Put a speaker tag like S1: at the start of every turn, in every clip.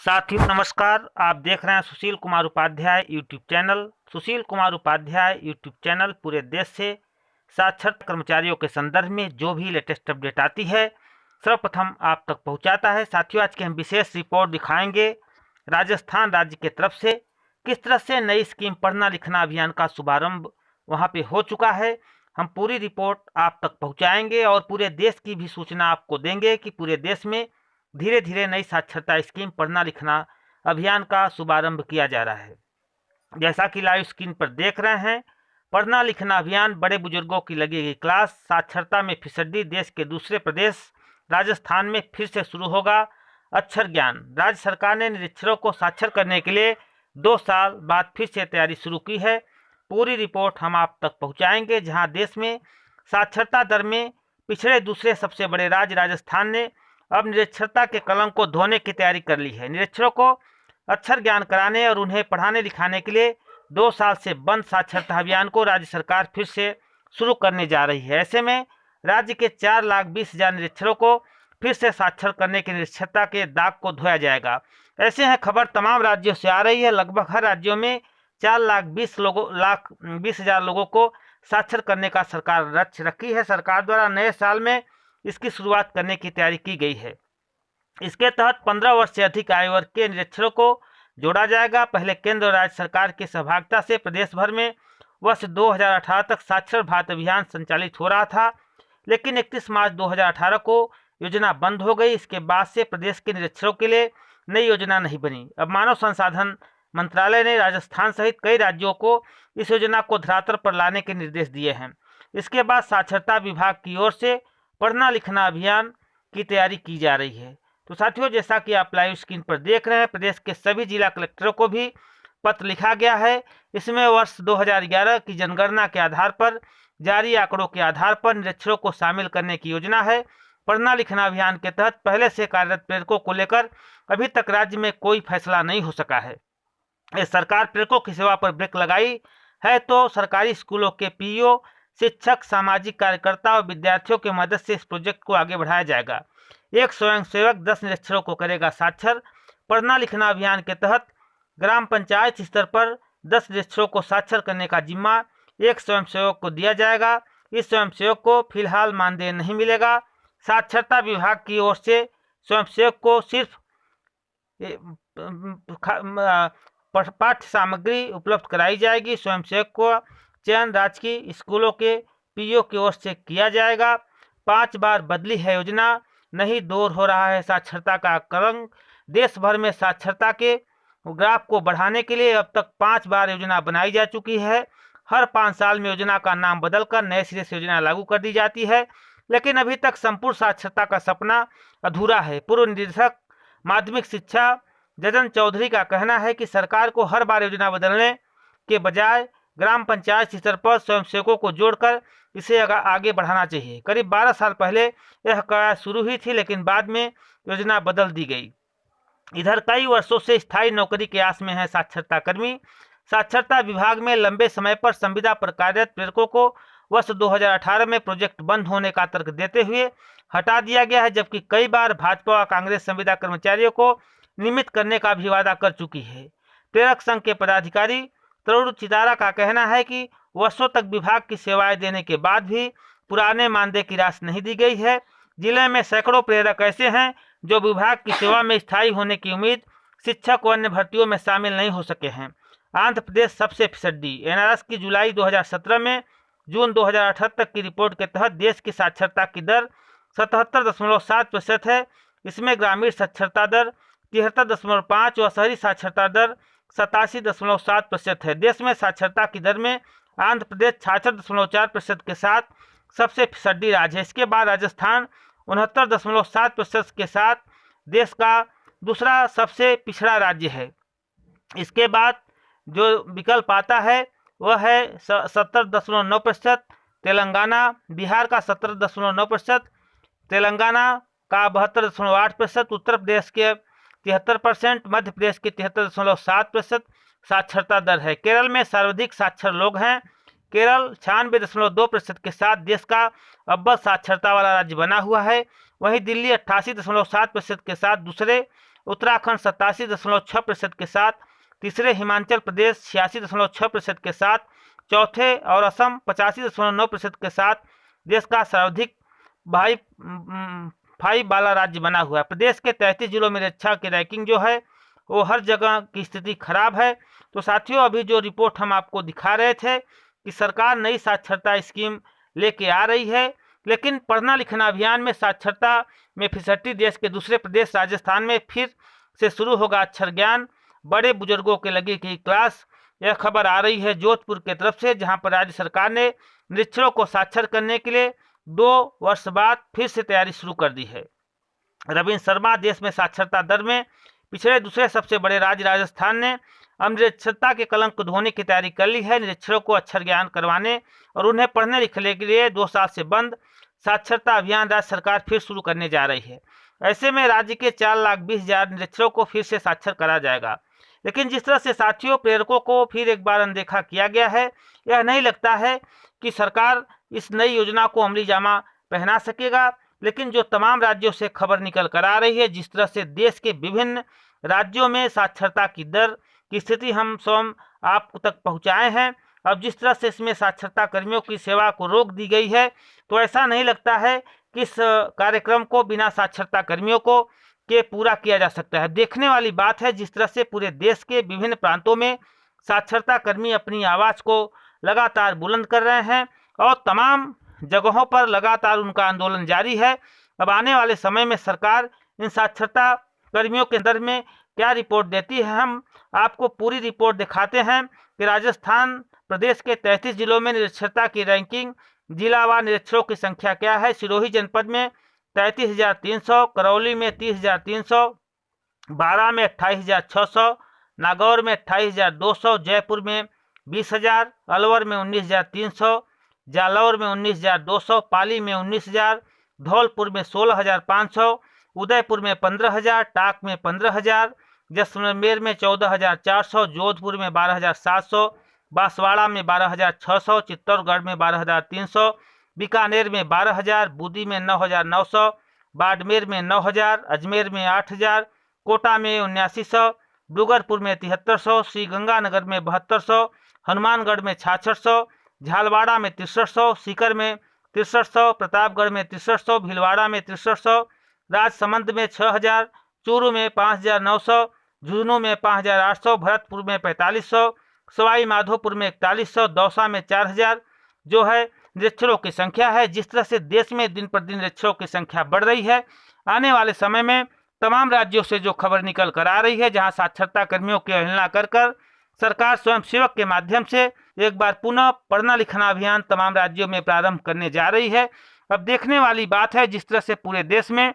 S1: साथियों नमस्कार। आप देख रहे हैं Sushil Kumar Upadhyay YouTube channel. Sushil Kumar Upadhyay YouTube channel पूरे देश से साक्षरता कर्मचारियों के संदर्भ में जो भी लेटेस्ट अपडेट आती है सर्वप्रथम आप तक पहुंचाता है। साथियों आज की हम विशेष रिपोर्ट दिखाएंगे राजस्थान राज्य के तरफ से किस तरह से नई स्कीम पढ़ना लिखना अभियान का शुभारंभ वहां पे हो चुका है। हम पूरी रिपोर्ट आप तक पहुंचाएंगे और पूरे देश की भी सूचना आपको देंगे कि पूरे देश में धीरे धीरे नई साक्षरता स्कीम पढ़ना लिखना अभियान का शुभारंभ किया जा रहा है। जैसा कि लाइव स्क्रीन पर देख रहे हैं, पढ़ना लिखना अभियान बड़े बुजुर्गों की लगेगी क्लास। साक्षरता में फीसदी देश के दूसरे प्रदेश राजस्थान में फिर से शुरू होगा अक्षर ज्ञान। राज्य सरकार ने निरक्षरों को साक्षर करने के लिए 2 साल बाद फिर से तैयारी शुरू की है। पूरी रिपोर्ट हम आप तक पहुंचाएंगे। जहां देश में साक्षरता दर में पिछड़े दूसरे सबसे बड़े राज्य राजस्थान ने अब निरक्षरता के कलंक को धोने की तैयारी कर ली है। निरक्षरों को अक्षर ज्ञान कराने और उन्हें पढ़ाने लिखाने के लिए 2 साल से बंद साक्षरता अभियान को राज्य सरकार फिर से शुरू करने जा रही है। ऐसे में राज्य के 4,20,000 निरक्षरों को फिर से साक्षर करने की निरक्षरता के दाग को धोया जाएगा। ऐसे है खबर तमाम राज्यों से आ रही है। लगभग हर राज्यों में 4,20,000 लोगों को साक्षर करने का सरकार लक्ष्य रखी है। सरकार द्वारा नए साल में इसकी शुरुआत करने की तैयारी की गई है। इसके तहत 15 वर्ष से अधिक आयु वर्ग के निरक्षरों को जोड़ा जाएगा। पहले केंद्र और राज्य सरकार की सहभागिता से प्रदेश भर में वर्ष 2018 तक साक्षर भारत अभियान संचालित हो रहा था, लेकिन 31 मार्च 2018 को योजना बंद हो गई। इसके बाद से प्रदेश के निरक्षरों के लिए नई योजना नहीं बनी। अब मानव संसाधन मंत्रालय ने राजस्थान सहित कई राज्यों को इस योजना को धरातल पर लाने के निर्देश दिए हैं। इसके बाद साक्षरता विभाग की ओर से पढ़ना लिखना अभियान की तैयारी की जा रही है। तो साथियों जैसा कि आप लाइव स्क्रीन पर देख रहे हैं, प्रदेश के सभी जिला कलेक्टरों को भी पत्र लिखा गया है। इसमें वर्ष 2011 की जनगणना के आधार पर जारी आंकड़ों के आधार पर निरक्षरों को शामिल करने की योजना है। पढ़ना लिखना अभियान के तहत पहले से कार्यरत प्रेरकों को लेकर अभी तक राज्य में कोई फैसला नहीं हो सका है। सरकार प्रेरकों की सेवा पर ब्रेक लगाई है तो सरकारी स्कूलों के पीईओ, शिक्षक, सामाजिक कार्यकर्ता और विद्यार्थियों की मदद से इस प्रोजेक्ट को आगे बढ़ाया जाएगा। एक स्वयंसेवक 10 निरक्षरों को करेगा साक्षर। पढ़ना लिखना अभियान के तहत ग्राम पंचायत स्तर पर 10 निरक्षरों को साक्षर करने का जिम्मा एक स्वयंसेवक को दिया जाएगा। इस स्वयंसेवक को फिलहाल मानदेय नहीं मिलेगा। साक्षरता विभाग की ओर से स्वयंसेवक को सिर्फ पाठ्य सामग्री उपलब्ध कराई जाएगी। स्वयंसेवक को चयन राजकीय स्कूलों के पीईओ की ओर से किया जाएगा। 5 बार बदली है योजना, नहीं दूर हो रहा है साक्षरता का कलंक। देश भर में साक्षरता के ग्राफ को बढ़ाने के लिए अब तक 5 बार योजना बनाई जा चुकी है। हर 5 साल में योजना का नाम बदलकर नए सिरे से योजना लागू कर दी जाती है, लेकिन अभी तक संपूर्ण साक्षरता का सपना अधूरा है। पूर्व निदेशक माध्यमिक शिक्षा जजन चौधरी का कहना है कि सरकार को हर बार योजना बदलने के बजाय ग्राम पंचायत स्तर पर स्वयंसेवकों को जोड़कर इसे आगे बढ़ाना चाहिए। करीब 12 साल पहले यह कवायद शुरू हुई थी, लेकिन बाद में योजना बदल दी गई। इधर कई वर्षों से स्थायी नौकरी के आस में है साक्षरता कर्मी। साक्षरता विभाग में लंबे समय पर संविदा पर कार्यरत प्रेरकों को वर्ष 2018 में प्रोजेक्ट बंद होने का तर्क देते हुए हटा दिया गया है, जबकि कई बार भाजपा और कांग्रेस संविदा कर्मचारियों को नियमित करने का भी वादा कर चुकी है। प्रेरक संघ के पदाधिकारी तरुण चितारा का कहना है कि वर्षों तक विभाग की सेवाएं देने के बाद भी पुराने मानदेय की राशि नहीं दी गई है। जिले में सैकड़ों प्रेरक ऐसे हैं जो विभाग की सेवा में स्थायी होने की उम्मीद शिक्षक व अन्य भर्तियों में शामिल नहीं हो सके हैं। आंध्र प्रदेश सबसे फीसदी। एनआरएस की जुलाई 2017 में जून 2018 तक की रिपोर्ट के तहत देश की साक्षरता की दर 77.7% है। इसमें ग्रामीण साक्षरता दर 73.5 और शहरी साक्षरता दर 87.7% है। देश में साक्षरता की दर में आंध्र प्रदेश 66.4% के साथ सबसे फीसदी राज्य है। इसके बाद राजस्थान 69.7% के साथ देश का दूसरा सबसे पिछड़ा राज्य है। इसके बाद जो विकल्प आता है वह है 70.9%, तेलंगाना। बिहार का 17.9%, तेलंगाना का 72.8%, उत्तर प्रदेश के 73%, मध्य प्रदेश की 73.7% साक्षरता दर है। केरल में सर्वाधिक साक्षर लोग हैं। केरल 96.2% के साथ देश का अव्वल साक्षरता वाला राज्य बना हुआ है। वहीं दिल्ली 88.7% के साथ दूसरे उत्तराखंड 87.6% के साथ, तीसरे हिमाचल प्रदेश 86.6% के साथ, चौथे और असम 85.9% के साथ देश का सर्वाधिक फाइव वाला राज्य बना हुआ है। प्रदेश के 33 जिलों में निरक्षरता की रैंकिंग जो है वो हर जगह की स्थिति खराब है। तो साथियों, अभी जो रिपोर्ट हम आपको दिखा रहे थे कि सरकार नई साक्षरता स्कीम लेके आ रही है, लेकिन पढ़ना लिखना अभियान में साक्षरता में 65 देश के दूसरे प्रदेश राजस्थान में फिर से शुरू होगा अक्षर ज्ञान, बड़े बुजुर्गों के लगेगी क्लास। यह खबर आ रही है जोधपुर की तरफ से, जहां पर राज्य सरकार ने निरक्षरों को साक्षर करने के लिए 2 वर्ष बाद फिर से तैयारी शुरू कर दी है। रविंद्र शर्मा, देश में साक्षरता दर में पिछड़े दूसरे सबसे बड़े राज्य राजस्थान ने अब निरक्षरता के कलंक को धोने की तैयारी कर ली है। निरक्षरों को अक्षर ज्ञान करवाने और उन्हें पढ़ने लिखने के लिए 2 साल से बंद साक्षरता अभियान राज्य सरकार फिर शुरू करने जा रही है। ऐसे में राज्य के 4,20,000 निरक्षरों को फिर से साक्षर करा जाएगा। लेकिन जिस तरह से साथियों प्रेरकों को फिर एक बार अनदेखा किया गया है, यह नहीं लगता है कि सरकार इस नई योजना को अमली जामा पहना सकेगा। लेकिन जो तमाम राज्यों से खबर निकल कर आ रही है, जिस तरह से देश के विभिन्न राज्यों में साक्षरता की दर की स्थिति हम स्वयं आप तक पहुंचाए हैं, अब जिस तरह से इसमें साक्षरता कर्मियों की सेवा को रोक दी गई है, तो ऐसा नहीं लगता है कि इस कार्यक्रम को बिना साक्षरता कर्मियों को के पूरा किया जा सकता है। देखने वाली बात है जिस तरह से पूरे देश के विभिन्न प्रांतों में साक्षरता कर्मी अपनी आवाज़ को लगातार बुलंद कर रहे हैं और तमाम जगहों पर लगातार उनका आंदोलन जारी है। अब आने वाले समय में सरकार इन साक्षरता कर्मियों के संदर्भ में क्या रिपोर्ट देती है, हम आपको पूरी रिपोर्ट दिखाते हैं कि राजस्थान प्रदेश के 33 जिलों में निरक्षरता की रैंकिंग, जिलावार निरक्षरों की संख्या क्या है। सिरोही जनपद में 33,300, करौली में 30,300, बारां में 28,600, नागौर में 28,200, जयपुर में 20,000, अलवर में 19,300, जालौर में 19,200, पाली में 19,000, धौलपुर में 16,500, उदयपुर में 15,000, टाक में 15,000, जैसलमेर में 14,400, जोधपुर में 12,700, बांसवाड़ा में 12,600, चित्तौड़गढ़ में 12,300, बीकानेर में 12,000, बूंदी में 9,900, बाड़मेर में 9,000, अजमेर में 8,000, कोटा में 7900, डूंगरपुर में 7300, श्रीगंगानगर में 7200, हनुमानगढ़ में 6600, झालवाड़ा में 6300, सीकर में 6300, प्रतापगढ़ में 6300, भीलवाड़ा में 6300, राजसमंद में 6,000, चूरू में 5,900, झुंझुनू में 5,800, भरतपुर में 4,500, सवाई माधोपुर में 4,100, दौसा में 4,000 जो है निरक्षरों की संख्या है। जिस तरह से देश में दिन पर दिन निरक्षरों की संख्या बढ़ रही है, आने वाले समय में तमाम राज्यों से जो खबर निकल कर आ रही है, जहां साक्षरता कर्मियों की अवहेलना कर सरकार स्वयं सेवक के माध्यम से एक बार पुनः पढ़ना लिखना अभियान तमाम राज्यों में प्रारंभ करने जा रही है। अब देखने वाली बात है जिस तरह से पूरे देश में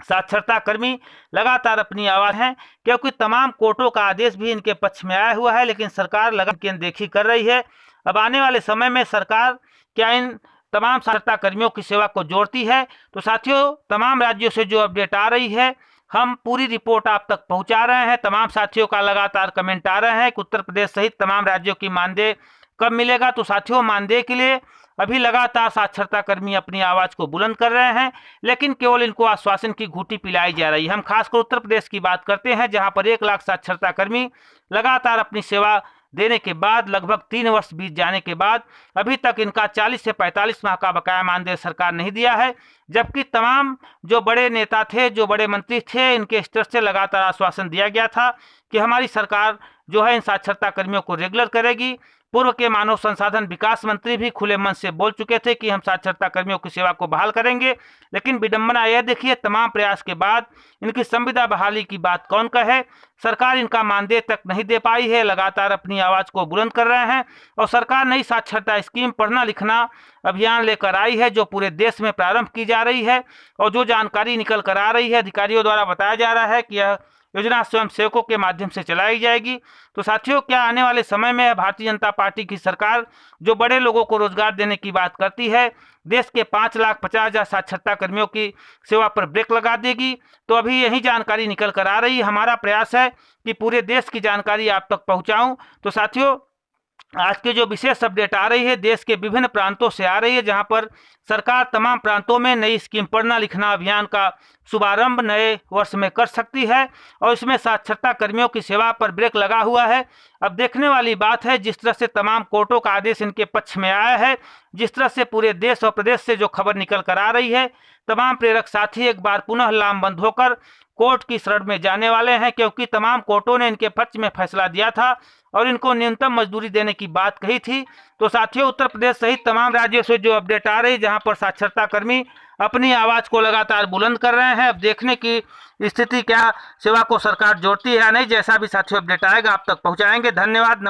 S1: साक्षरता कर्मी लगातार अपनी आवाज़ हैं, क्योंकि तमाम कोर्टों का आदेश भी इनके पक्ष में आया हुआ है, लेकिन सरकार लगातार की अनदेखी कर रही है। अब आने वाले समय में सरकार क्या इन तमाम साक्षरता कर्मियों की सेवा को जोड़ती है? तो साथियों, तमाम राज्यों से जो अपडेट आ रही है, हम पूरी रिपोर्ट आप तक पहुंचा रहे हैं। तमाम साथियों का लगातार कमेंट आ रहे हैं कि उत्तर प्रदेश सहित तमाम राज्यों की मानदेय कब मिलेगा। तो साथियों, मानदेय के लिए अभी लगातार साक्षरता कर्मी अपनी आवाज़ को बुलंद कर रहे हैं, लेकिन केवल इनको आश्वासन की घूंटी पिलाई जा रही है। हम खासकर उत्तर प्रदेश की बात करते हैं, जहां पर 1 लाख साक्षरता कर्मी लगातार अपनी सेवा देने के बाद लगभग 3 वर्ष बीत जाने के बाद अभी तक इनका 40 से 45 माह का बकाया मानदेय सरकार नहीं दिया है, जबकि तमाम जो बड़े नेता थे, जो बड़े मंत्री थे, इनके स्तर से लगातार आश्वासन दिया गया था कि हमारी सरकार जो है इन साक्षरता कर्मियों को रेगुलर करेगी। पूर्व के मानव संसाधन विकास मंत्री भी खुले मन से बोल चुके थे कि हम साक्षरता कर्मियों की सेवा को बहाल करेंगे, लेकिन विडंबना यह देखिए, तमाम प्रयास के बाद इनकी संविदा बहाली की बात कौन कहे, सरकार इनका मानदेय तक नहीं दे पाई है। लगातार अपनी आवाज़ को बुलंद कर रहे हैं और सरकार नई साक्षरता स्कीम पढ़ना लिखना अभियान लेकर आई है, जो पूरे देश में प्रारंभ की जा रही है। और जो जानकारी निकल कर आ रही है, अधिकारियों द्वारा बताया जा रहा है कि यह योजना स्वयं सेवकों के माध्यम से चलाई जाएगी। तो साथियों, क्या आने वाले समय में भारतीय जनता पार्टी की सरकार जो बड़े लोगों को रोजगार देने की बात करती है, देश के 5,50,000 साक्षरता कर्मियों की सेवा पर ब्रेक लगा देगी? तो अभी यही जानकारी निकल कर आ रही है। हमारा प्रयास है कि पूरे देश की जानकारी आप तक पहुंचाऊं। तो साथियों, आज की जो विशेष अपडेट आ रही है देश के विभिन्न प्रांतों से आ रही है, जहां पर सरकार तमाम प्रांतों में नई स्कीम पढ़ना लिखना अभियान का शुभारंभ नए वर्ष में कर सकती है और इसमें साक्षरता कर्मियों की सेवा पर ब्रेक लगा हुआ है। अब देखने वाली बात है जिस तरह से तमाम कोर्टों का आदेश इनके पक्ष में आया है, जिस तरह से पूरे देश और प्रदेश से जो खबर निकल कर आ रही है, तमाम प्रेरक साथी एक बार पुनः लामबंद होकर कोर्ट की शरण में जाने वाले हैं, क्योंकि तमाम कोर्टों ने इनके पक्ष में फैसला दिया था और इनको न्यूनतम मजदूरी देने की बात कही थी। तो साथियों, उत्तर प्रदेश सहित तमाम राज्यों से जो अपडेट आ रही, जहां पर साक्षरता कर्मी अपनी आवाज को लगातार बुलंद कर रहे हैं। अब देखने की स्थिति क्या सेवा को सरकार जोड़ती है या नहीं, जैसा भी साथियों अपडेट आएगा आप तक पहुंचाएंगे। धन्यवाद।